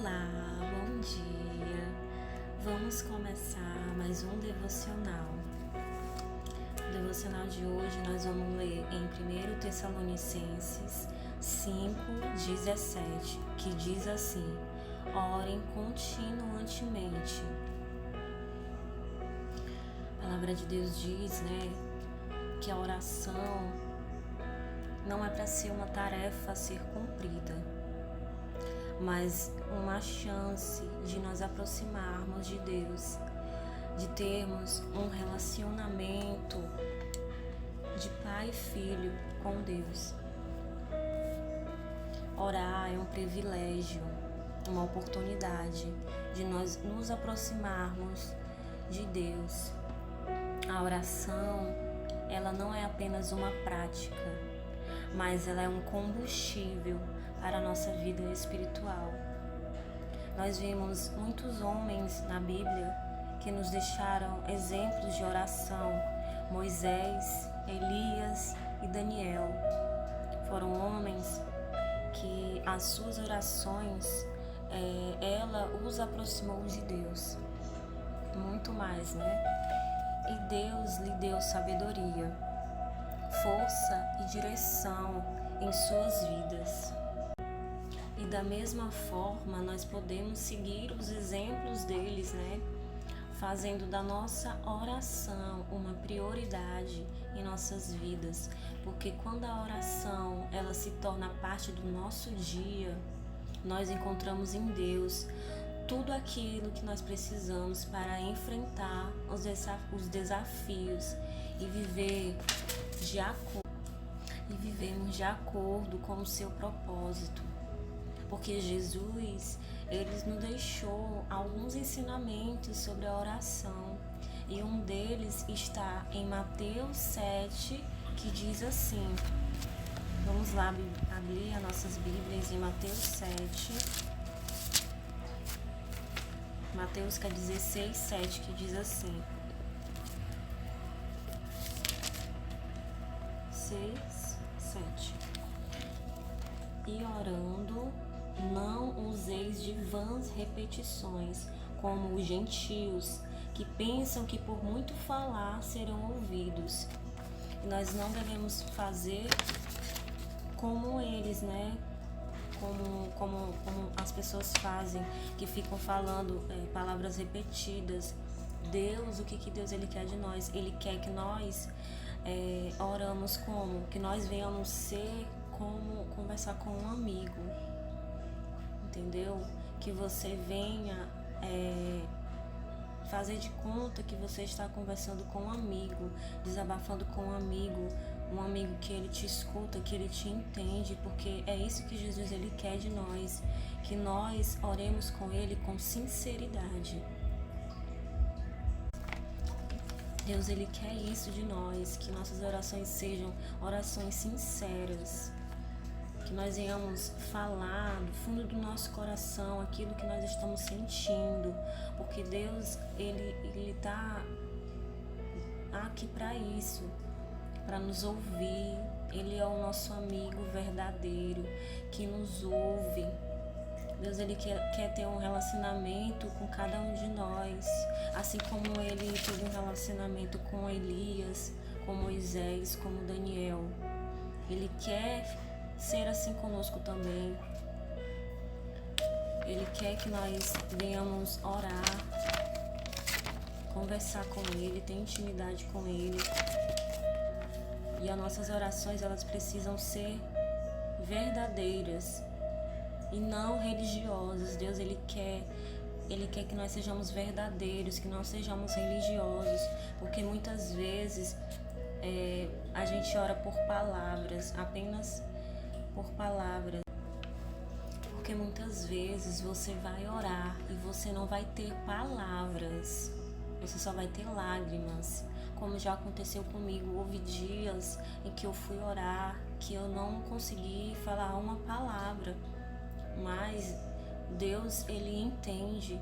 Olá, bom dia. Vamos começar mais um devocional. O devocional de hoje nós vamos ler em 1 Tessalonicenses 5:17, que diz assim: orem continuantemente. A palavra de Deus diz, que a oração não é para ser uma tarefa a ser cumprida, mas uma chance de nós aproximarmos de Deus, de termos um relacionamento de pai e filho com Deus. Orar é um privilégio, uma oportunidade de nós nos aproximarmos de Deus. A oração, ela não é apenas uma prática, mas ela é um combustível para a nossa vida espiritual. Nós vimos muitos homens na Bíblia que nos deixaram exemplos de oração: Moisés, Elias e Daniel. Foram homens que as suas orações, ela os aproximou de Deus. Muito mais, E Deus lhe deu sabedoria, força e direção em suas vidas. E da mesma forma nós podemos seguir os exemplos deles, fazendo da nossa oração uma prioridade em nossas vidas, porque quando a oração ela se torna parte do nosso dia, nós encontramos em Deus tudo aquilo que nós precisamos para enfrentar os desafios e vivermos de acordo com o seu propósito. Porque Jesus, ele nos deixou alguns ensinamentos sobre a oração, e um deles está em Mateus 7, que diz assim. Vamos lá abrir as nossas Bíblias em Mateus 7. Mateus 16, 7, que diz assim: 6, 7. E orando, não useis de vãs repetições, como os gentios, que pensam que por muito falar serão ouvidos. E nós não devemos fazer como eles, Como as pessoas fazem, que ficam falando palavras repetidas. Deus, o que Deus ele quer de nós? Ele quer que nós oramos como? Que nós venhamos ser como conversar com um amigo, entendeu? Que você venha fazer de conta que você está conversando com um amigo, desabafando com um amigo que ele te escuta, que ele te entende, porque é isso que Jesus ele quer de nós, que nós oremos com ele com sinceridade. Deus ele quer isso de nós, que nossas orações sejam orações sinceras, que nós venhamos falar do fundo do nosso coração aquilo que nós estamos sentindo, porque Deus ele tá aqui para isso, para nos ouvir. Ele é o nosso amigo verdadeiro que nos ouve. Deus ele quer ter um relacionamento com cada um de nós, assim como ele teve um relacionamento com Elias, com Moisés, como Daniel. Ele quer ser assim conosco também. Ele quer que nós venhamos orar, conversar com ele, ter intimidade com ele. E as nossas orações, elas precisam ser verdadeiras e não religiosas. Deus, ele quer que nós sejamos verdadeiros, que não sejamos religiosos, porque muitas vezes a gente ora por palavras, apenas por palavras. Porque muitas vezes você vai orar e você não vai ter palavras, você só vai ter lágrimas. Como já aconteceu comigo, houve dias em que eu fui orar, que eu não consegui falar uma palavra, mas Deus, ele entende,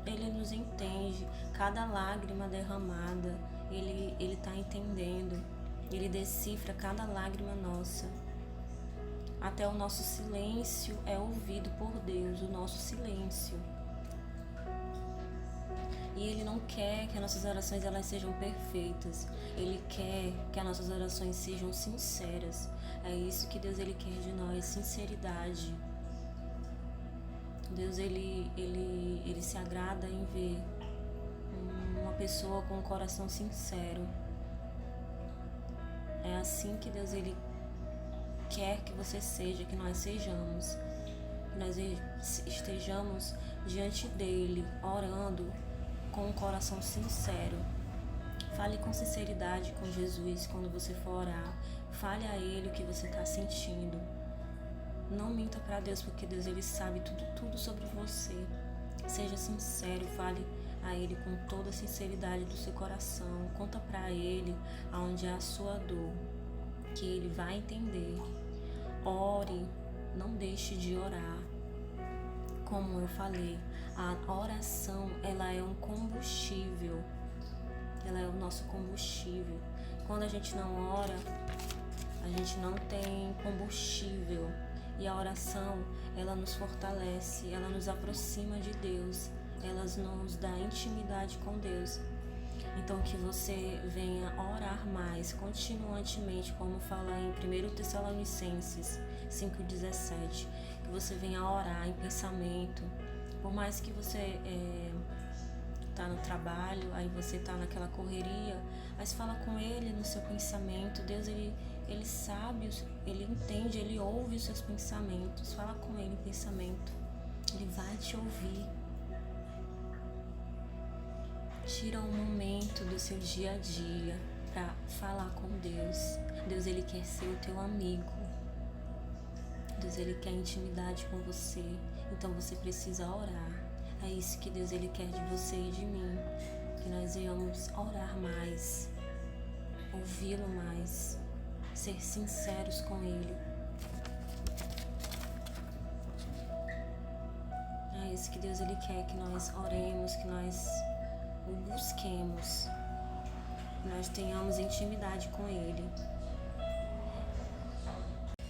ele nos entende, cada lágrima derramada, ele está entendendo, ele decifra cada lágrima nossa. Até o nosso silêncio é ouvido por Deus, o nosso silêncio. E Ele não quer que as nossas orações elas sejam perfeitas. Ele quer que as nossas orações sejam sinceras. É isso que Deus Ele quer de nós, sinceridade. Deus ele se agrada em ver uma pessoa com um coração sincero. É assim que Deus Ele quer que você seja, que nós sejamos. Que nós estejamos diante dEle, orando com um coração sincero. Fale com sinceridade com Jesus quando você for orar. Fale a Ele o que você está sentindo. Não minta para Deus, porque Deus Ele sabe tudo sobre você. Seja sincero, fale a Ele com toda a sinceridade do seu coração. Conta para Ele aonde é a sua dor, que Ele vai entender. Ore, não deixe de orar. Como eu falei, a oração, ela é um combustível. Ela é o nosso combustível. Quando a gente não ora, a gente não tem combustível. E a oração, ela nos fortalece, ela nos aproxima de Deus, ela nos dá intimidade com Deus. Então que você venha orar mais, continuantemente, como fala em 1 Tessalonicenses 5,17, que você venha orar em pensamento, por mais que você tá no trabalho, aí você tá naquela correria, mas fala com Ele no seu pensamento. Deus, Ele sabe, Ele entende, Ele ouve os seus pensamentos. Fala com Ele em pensamento, Ele vai te ouvir. Tira um momento do seu dia a dia para falar com Deus. Deus, Ele quer ser o teu amigo. Deus, Ele quer intimidade com você. Então você precisa orar. É isso que Deus Ele quer de você e de mim. Que nós venhamos orar mais, ouvi-lo mais, ser sinceros com Ele. É isso que Deus Ele quer, que nós oremos, que nós o busquemos, que nós tenhamos intimidade com Ele.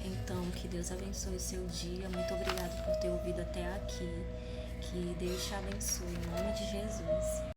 Então, que Deus abençoe o seu dia. Muito obrigada por ter ouvido até aqui. Que Deus te abençoe, em nome de Jesus.